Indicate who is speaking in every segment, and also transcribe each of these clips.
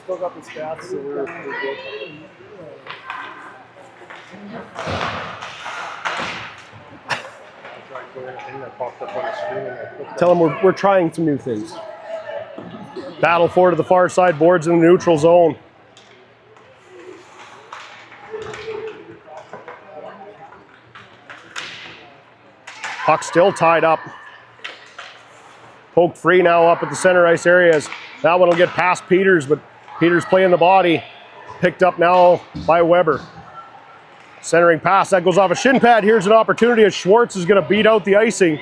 Speaker 1: still got the stats, so we're good.
Speaker 2: Tell them we're trying some new things. Battle forward to the far side, boards in the neutral zone. Puck still tied up. Poked free now up at the center ice areas. That one will get past Peters, but Peters playing the body. Picked up now by Weber. Centering pass, that goes off a shin pad. Here's an opportunity as Schwartz is going to beat out the icing.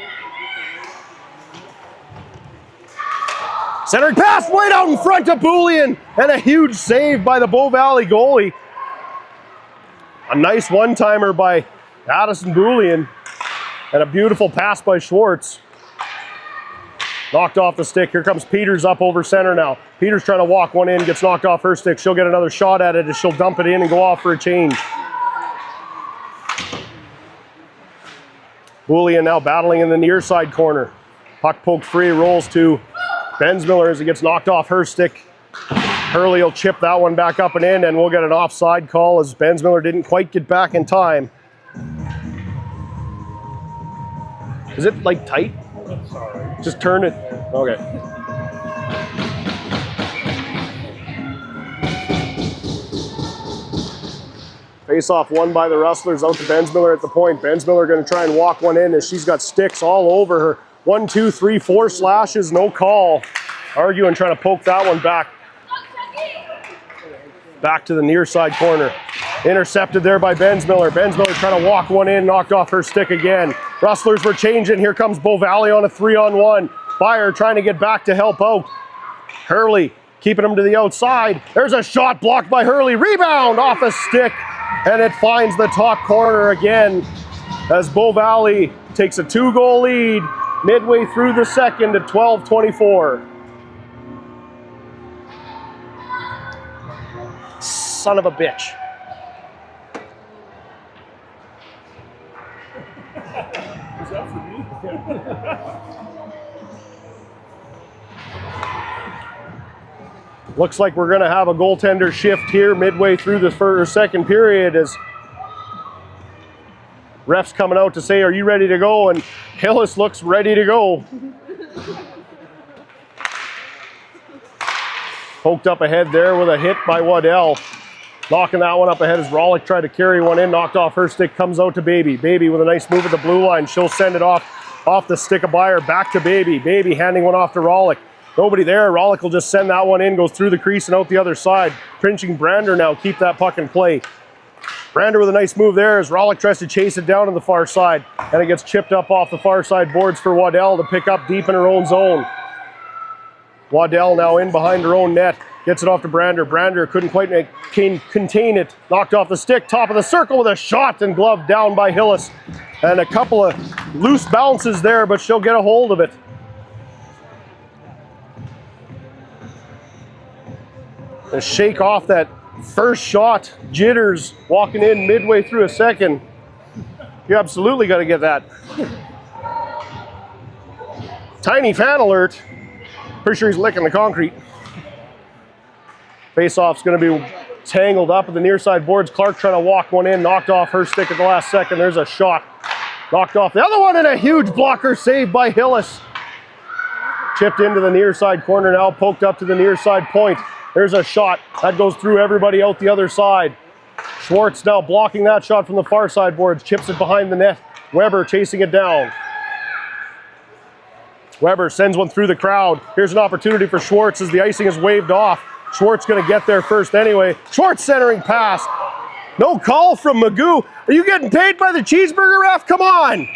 Speaker 2: Centering pass right out in front of Bullion, and a huge save by the Bow Valley goalie. A nice one-timer by Addison Bullion, and a beautiful pass by Schwartz. Knocked off the stick. Here comes Peters up over center now. Peters trying to walk one in, gets knocked off her stick. She'll get another shot at it as she'll dump it in and go off for a change. Bullion now battling in the near side corner. Puck poked free, rolls to Bensmiller as it gets knocked off her stick. Hurley will chip that one back up and in, and we'll get an offside call as Bensmiller didn't quite get back in time. Is it like tight?
Speaker 1: Sorry.
Speaker 2: Just turn it. Okay. Face-off won by the Rustlers out to Bensmiller at the point. Bensmiller going to try and walk one in as she's got sticks all over her. 1, 2, 3, 4 slashes, no call. Arguing, trying to poke that one back. Back to the near side corner. Intercepted there by Bensmiller. Bensmiller trying to walk one in, knocked off her stick again. Rustlers were changing. Here comes Bow Valley on a 3-on-1. Byer trying to get back to help out. Hurley keeping him to the outside. There's a shot blocked by Hurley. Rebound off a stick, and it finds the top corner again as Bow Valley takes a 2-goal lead midway through the second at 12:24. Son of a bitch.
Speaker 1: Is that for me?
Speaker 2: Looks like we're going to have a goaltender shift here midway through the second period as ref's coming out to say, are you ready to go? And Hillis looks ready to go. Poked up ahead there with a hit by Waddell. Knocking that one up ahead as Rollick tried to carry one in, knocked off her stick, comes out to Baby. Baby with a nice move at the blue line. She'll send it off the stick of Byer, back to Baby. Baby handing one off to Rollick. Nobody there. Rollick will just send that one in, goes through the crease and out the other side. Pinching Brander now, keep that puck in play. Brander with a nice move there as Rollick tries to chase it down on the far side. And it gets chipped up off the far side boards for Waddell to pick up deep in her own zone. Waddell now in behind her own net. Gets it off to Brander. Brander couldn't quite contain it. Knocked off the stick, top of the circle with a shot and glove down by Hillis. And a couple of loose bounces there, but she'll get a hold of it. And shake off that first shot. Jitters walking in midway through a second. You absolutely got to get that. Tiny fan alert. Pretty sure he's licking the concrete. Face-off's going to be tangled up at the near side boards. Clark trying to walk one in, knocked off her stick at the last second. There's a shot. Knocked off the other one, and a huge blocker saved by Hillis. Chipped into the near side corner now, poked up to the near side point. There's a shot. That goes through everybody out the other side. Schwartz now blocking that shot from the far side boards. Chips it behind the net. Weber chasing it down. Weber sends one through the crowd. Here's an opportunity for Schwartz as the icing is waved off. Schwartz going to get there first anyway. Schwartz centering pass. No call from Magoo. Are you getting paid by the cheeseburger ref? Come on.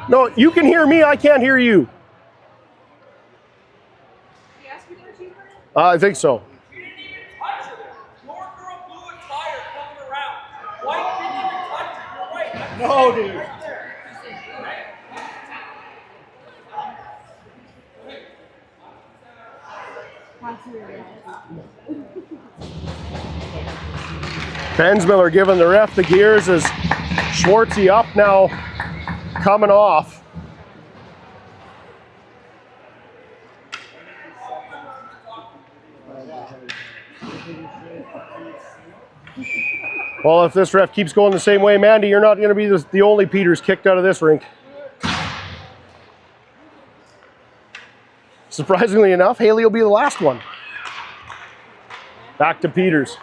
Speaker 2: No, you can hear me. I can't hear you.
Speaker 3: Did you ask me for a cheeseburger?
Speaker 2: I think so.
Speaker 4: You didn't even touch it. Your girl blew a tire coming around. White didn't even touch it. You're right.
Speaker 1: No, dude.
Speaker 4: Right there.
Speaker 2: Bensmiller giving the ref the gears as Schwartzy up now, coming off. Well, if this ref keeps going the same way, Mandy, you're not going to be the only Peters kicked out of this rink. Surprisingly enough, Haley will be the last one. Back to Peters.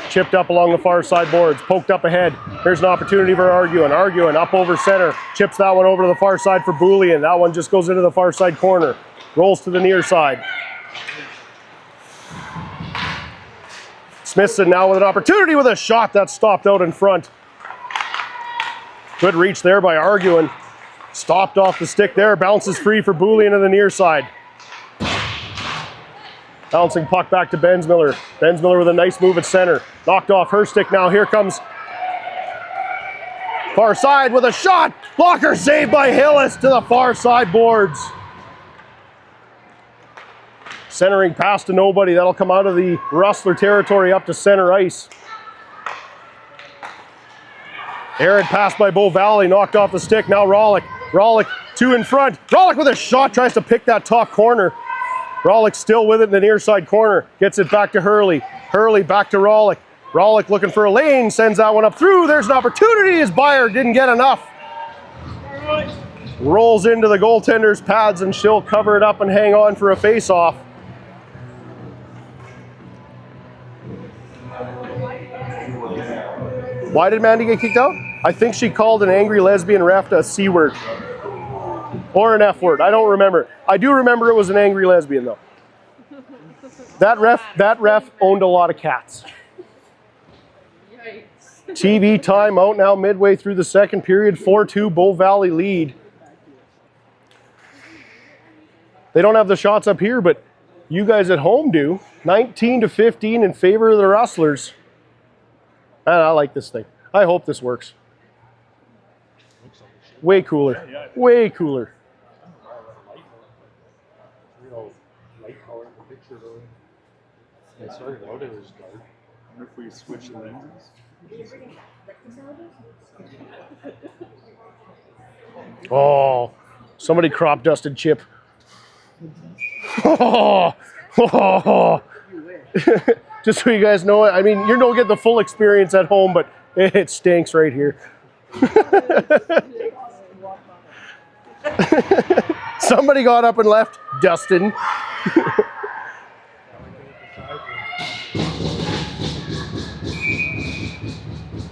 Speaker 2: Chipped up along the far side boards, poked up ahead. Here's an opportunity for Arguin. Arguin up over center, chips that one over to the far side for Boulian. That one just goes into the far side corner. Rolls to the near side. Smithson now with an opportunity with a shot that stopped out in front. Good reach there by Arguin. Stopped off the stick there, bounces free for Boulian on the near side. Bouncing puck back to Bensmiller. Bensmiller with a nice move at center. Knocked off her stick now. Here comes far side with a shot. Blocker saved by Hillis to the far side boards. Centering pass to nobody. That'll come out of the Rustler territory up to center ice. Aaron passed by Bow Valley. Knocked off the stick. Now Rollick. Rollick two in front. Rollick with a shot. Tries to pick that top corner. Rollick still with it in the near side corner. Gets it back to Hurley. Hurley back to Rollick. Rollick looking for a lane. Sends that one up through. There's an opportunity as Byer didn't get enough. Rolls into the goaltender's pads and she'll cover it up and hang on for a face-off. Why did Mandy get kicked out? I think she called an angry lesbian ref a C word. Or an F word. I don't remember. I do remember it was an angry lesbian though. That ref owned a lot of cats.
Speaker 3: Yikes.
Speaker 2: TV timeout now midway through the second period. 4-2 Bow Valley lead. They don't have the shots up here, but you guys at home do. 19-15 in favor of the Rustlers. And I like this thing. I hope this works. Way cooler. Way cooler.
Speaker 1: Light color in the picture though. It started out it was dark. I wonder if we switch the lenses.
Speaker 2: Oh, somebody crop dusted Chip. Oh, oh. Just so you guys know, I mean, you don't get the full experience at home, but it stinks right here. Somebody got up and left. Dustin.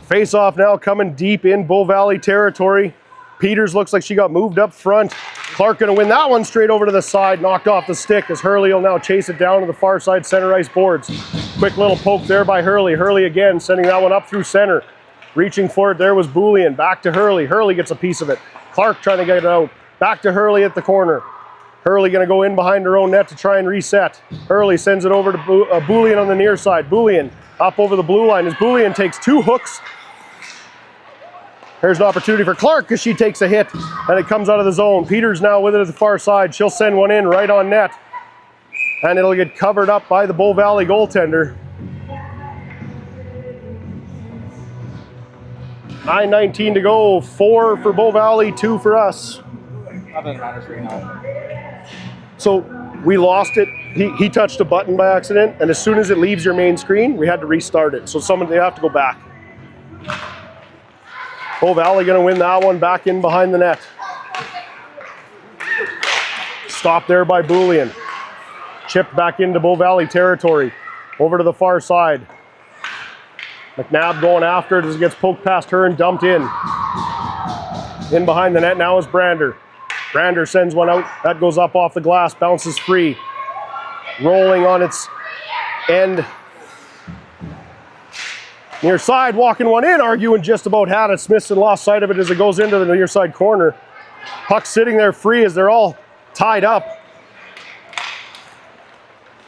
Speaker 2: Face off now coming deep in Bow Valley territory. Peters looks like she got moved up front. Clark gonna win that one straight over to the side. Knocked off the stick as Hurley will now chase it down to the far side center ice boards. Quick little poke there by Hurley. Hurley again sending that one up through center. Reaching for it there was Boulian. Back to Hurley. Hurley gets a piece of it. Clark trying to get it out. Back to Hurley at the corner. Hurley going to go in behind her own net to try and reset. Hurley sends it over to Boulian on the near side. Boulian up over the blue line as Boulian takes two hooks. Here's an opportunity for Clark because she takes a hit and it comes out of the zone. Peters now with it at the far side. She'll send one in right on net. And it'll get covered up by the Bow Valley goaltender. 9:19 to go. 4 for Bow Valley, 2 for us. So we lost it. He touched a button by accident, and as soon as it leaves your main screen, we had to restart it. So they have to go back. Bow Valley going to win that one back in behind the net. Stop there by Boulian. Chipped back into Bow Valley territory. Over to the far side. McNabb going after it as it gets poked past her and dumped in. In behind the net now is Brander. Brander sends one out. That goes up off the glass, bounces free. Rolling on its end. Near side, walking one in, Arguin just about had it. Smithson lost sight of it as it goes into the near side corner. Puck sitting there free as they're all tied up.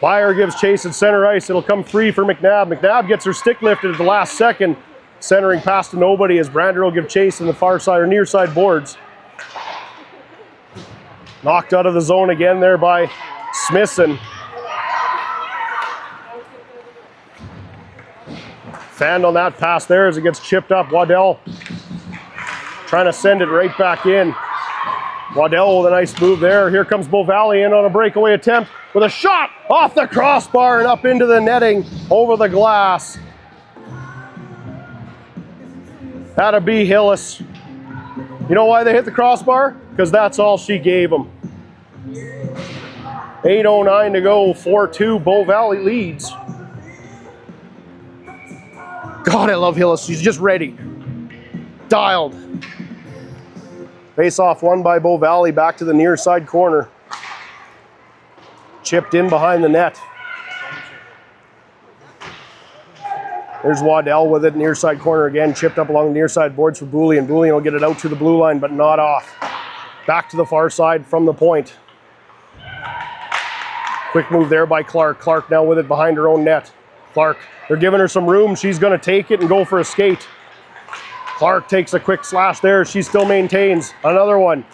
Speaker 2: Byer gives chase at center ice. It'll come free for McNabb. McNabb gets her stick lifted at the last second. Centering pass to nobody as Brander will give chase in the far side or near side boards. Knocked out of the zone again there by Smithson. Fanned on that pass there as it gets chipped up. Waddell trying to send it right back in. Waddell with a nice move there. Here comes Bow Valley in on a breakaway attempt with a shot off the crossbar and up into the netting over the glass. That'd be Hillis. You know why they hit the crossbar? Because that's all she gave them. 8:09 to go, 4-2, Bow Valley leads. God, I love Hillis. She's just ready. Dialed. Face off won by Bow Valley, back to the near side corner. Chipped in behind the net. There's Waddell with it, near side corner again, chipped up along the near side boards for Boulian. Boulian will get it out to the blue line, but not off. Back to the far side from the point. Quick move there by Clark. Clark now with it behind her own net. Clark, they're giving her some room. She's going to take it and go for a skate. Clark takes a quick slash there. She still maintains. Another one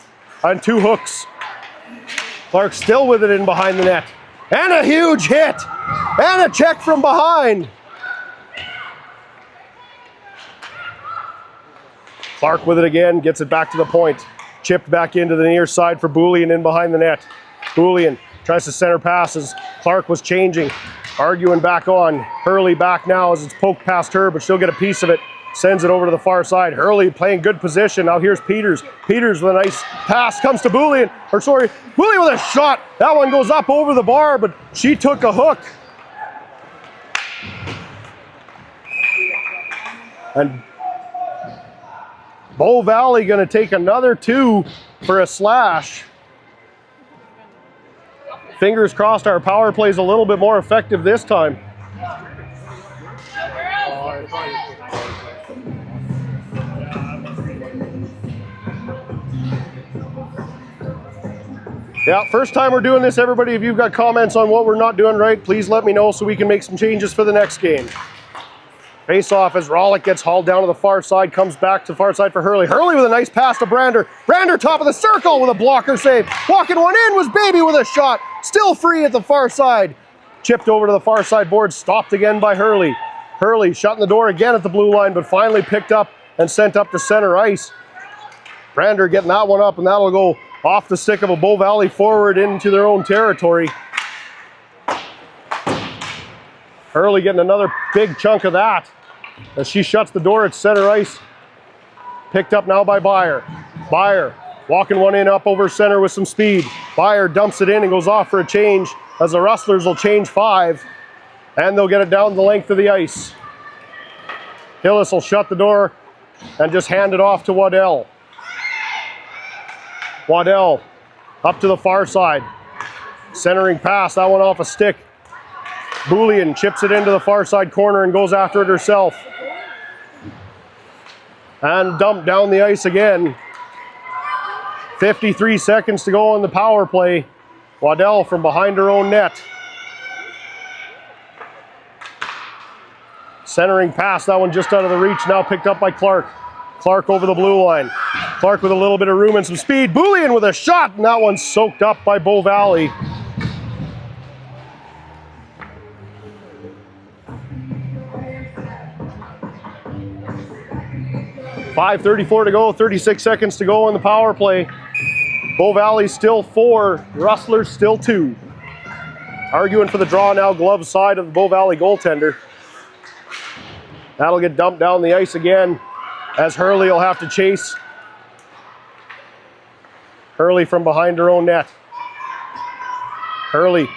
Speaker 2: on 2 hooks. Clark still with it in behind the net. And a huge hit. And a check from behind. Clark with it again. Gets it back to the point. Chipped back into the near side for Boulian in behind the net. Boulian tries to center passes. Clark was changing. Arguing back on. Hurley back now as it's poked past her, but she'll get a piece of it. Sends it over to the far side. Hurley playing good position. Now here's Peters. Peters with a nice pass. Comes to Boulian. Boulian with a shot. That one goes up over the bar, but she took a hook. And Bow Valley going to take another 2 for a slash. Fingers crossed our power play is a little bit more effective this time. Yeah, first time we're doing this, everybody. If you've got comments on what we're not doing right, please let me know so we can make some changes for the next game. Face off as Rollick gets hauled down to the far side, comes back to the far side for Hurley. Hurley with a nice pass to Brander. Brander top of the circle with a blocker save. Walking one in was Baby with a shot. Still free at the far side. Chipped over to the far side board, stopped again by Hurley. Hurley shutting the door again at the blue line, but finally picked up and sent up to center ice. Brander getting that one up, and that'll go off the stick of a Bow Valley forward into their own territory. Hurley getting another big chunk of that as she shuts the door at center ice. Picked up now by Byer. Byer walking one in up over center with some speed. Byer dumps it in and goes off for a change as the Rustlers will change 5 and they'll get it down the length of the ice. Hillis will shut the door and just hand it off to Waddell. Waddell up to the far side. Centering pass, that one off a stick. Boulian chips it into the far side corner and goes after it herself. And dumped down the ice again. 53 seconds to go on the power play. Waddell from behind her own net. Centering pass, that one just out of the reach, now picked up by Clark. Clark over the blue line. Clark with a little bit of room and some speed. Boulian with a shot, and that one's soaked up by Bow Valley. .5:34 to go, 36 seconds to go on the power play. Bow Valley still 4, Rustlers still 2. Arguing for the draw now, glove side of the Bow Valley goaltender. That'll get dumped down the ice again as Hurley will have to chase. Hurley from behind her own net. Hurley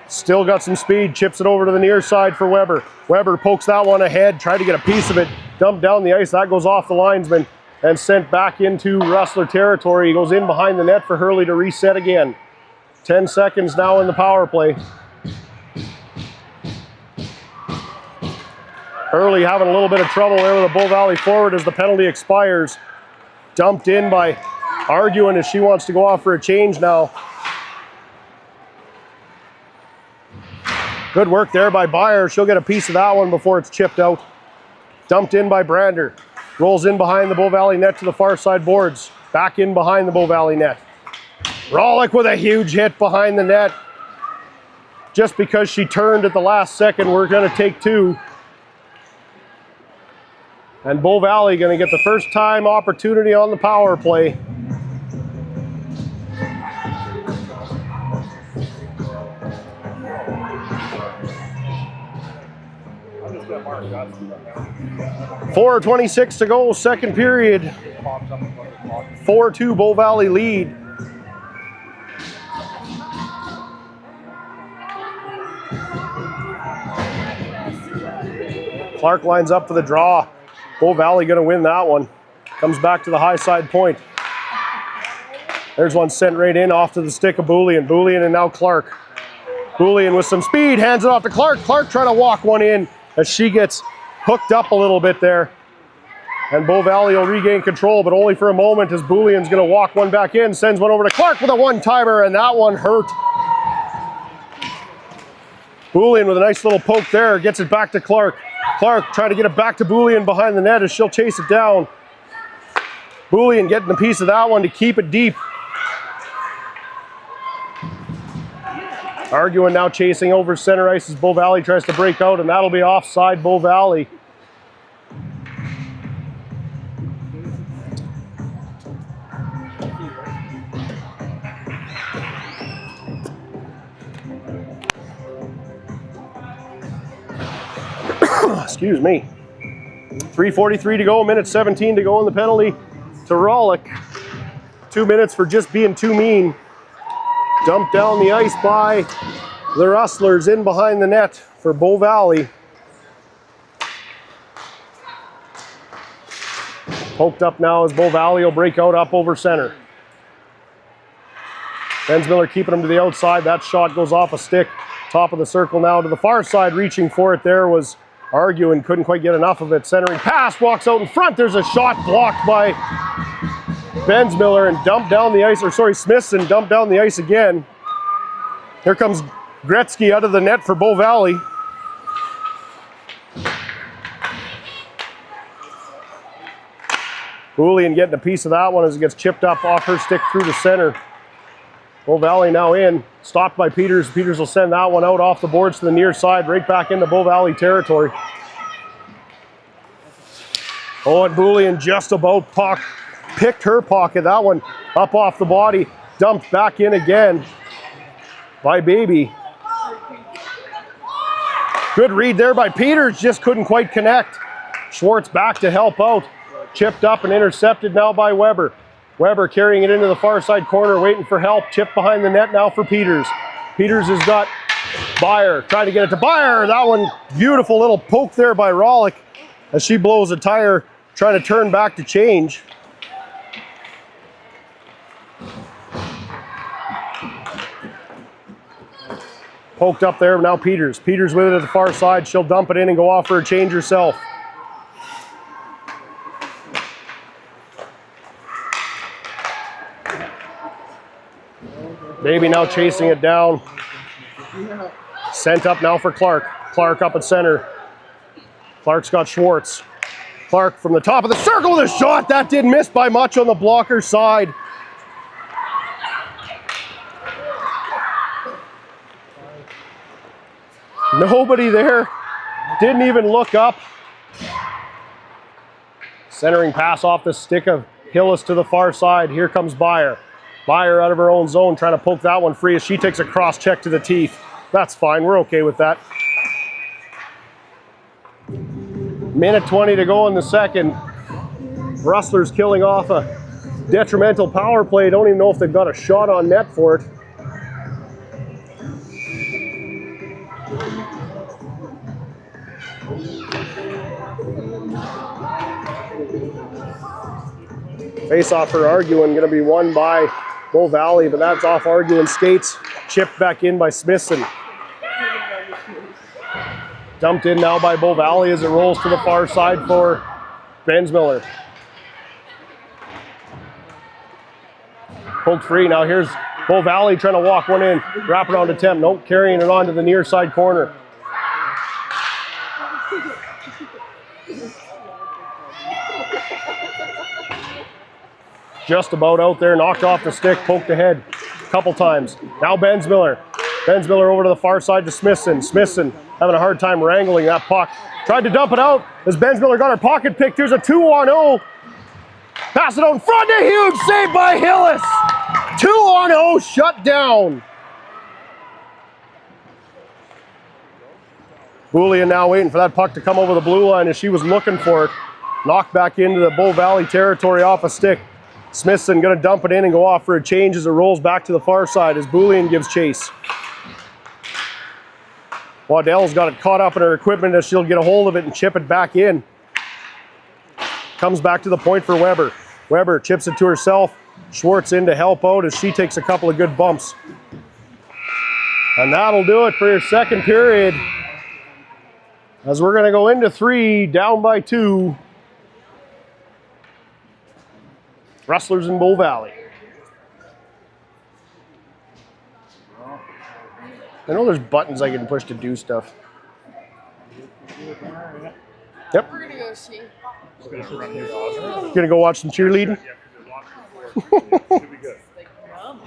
Speaker 2: still got some speed, chips it over to the near side for Weber. Weber pokes that one ahead, tried to get a piece of it, dumped down the ice. That goes off the linesman and sent back into Rustler territory. He goes in behind the net for Hurley to reset again. 10 seconds now in the power play. Hurley having a little bit of trouble there with a Bow Valley forward as the penalty expires. Dumped in by Arguing as she wants to go off for a change now. Good work there by Byer. She'll get a piece of that one before it's chipped out. Dumped in by Brander. Rolls in behind the Bow Valley net to the far side boards. Back in behind the Bow Valley net. Rollick with a huge hit behind the net. Just because she turned at the last second, we're going to take 2. And Bow Valley going to get the first time opportunity on the power play. 4:26 to go, second period. 4-2 Bow Valley lead. Clark lines up for the draw. Bow Valley going to win that one. Comes back to the high side point. There's one sent right in off to the stick of Bullion. Bullion and now Clark. Bullion with some speed, hands it off to Clark. Clark trying to walk one in as she gets hooked up a little bit there. And Bow Valley will regain control, but only for a moment as Bullion's going to walk one back in, sends one over to Clark with a one-timer, and that one hurt. Bullion with a nice little poke there, gets it back to Clark. Clark trying to get it back to Bullion behind the net as she'll chase it down. Bullion getting a piece of that one to keep it deep. Arguing now, chasing over center ice as Bow Valley tries to break out, and that'll be offside Bow Valley. Excuse me. 3:43 to go, minute 17 to go in the penalty to Rollick. 2 minutes for just being too mean. Dumped down the ice by the Rustlers in behind the net for Bow Valley. Poked up now as Bow Valley will break out up over center. Bensmiller keeping him to the outside. That shot goes off a stick. Top of the circle now to the far side. Reaching for it there was Arguing, couldn't quite get enough of it. Centering pass, walks out in front. There's a shot blocked by Bensmiller and dumped down the ice, or sorry, Smithson dumped down the ice again. Here comes Gretzky out of the net for Bow Valley. Bullion getting a piece of that one as it gets chipped up off her stick through the center. Bow Valley now in, stopped by Peters. Peters will send that one out off the boards to the near side, right back into Bow Valley territory. Oh, and Bullion just about picked her pocket. That one up off the body, dumped back in again by Baby. Good read there by Peters, just couldn't quite connect. Schwartz back to help out. Chipped up and intercepted now by Weber. Weber carrying it into the far side corner, waiting for help. Chip behind the net now for Peters. Peters has got Byer, trying to get it to Byer. That one, beautiful little poke there by Rollick as she blows a tire, trying to turn back to change. Poked up there, now Peters. Peters with it at the far side. She'll dump it in and go off for a change herself. Baby now chasing it down. Sent up now for Clark. Clark up at center. Clark's got Schwartz. Clark from the top of the circle with a shot. That didn't miss by much on the blocker side. Nobody there. Didn't even look up. Centering pass off the stick of Hillis to the far side. Here comes Byer. Byer out of her own zone, trying to poke that one free as she takes a cross check to the teeth. That's fine, we're okay with that. Minute 20 to go in the second. Rustlers killing off a detrimental power play. Don't even know if they've got a shot on net for it. Face off for Arguing, going to be won by Bow Valley, but that's off Arguing skates. Chipped back in by Smithson. Dumped in now by Bow Valley as it rolls to the far side for Bensmiller. Pulled free. Now here's Bow Valley trying to walk one in. Wrap it on to Temp. Nope, carrying it on to the near side corner. Just about out there, knocked off the stick, poked ahead a couple times. Now Bensmiller. Bensmiller over to the far side to Smithson. Smithson having a hard time wrangling that puck. Tried to dump it out as Bensmiller got her pocket picked. Here's a 2-on-0. Pass it out in front, a huge save by Hillis. 2-on-0 shut down. Boulian now waiting for that puck to come over the blue line as she was looking for it. Knocked back into the Bow Valley territory off a stick. Smithson going to dump it in and go off for a change as it rolls back to the far side as Boulian gives chase. Waddell's got it caught up in her equipment as she'll get a hold of it and chip it back in. Comes back to the point for Weber. Weber chips it to herself. Schwartz in to help out as she takes a couple of good bumps. And that'll do it for your second period. As we're going to go into 3, down by 2. Rustlers in Bow Valley. I know there's buttons I can push to do stuff. Yep.
Speaker 3: We're gonna go see.
Speaker 2: Gonna go watch some cheerleading?
Speaker 3: Like, mom.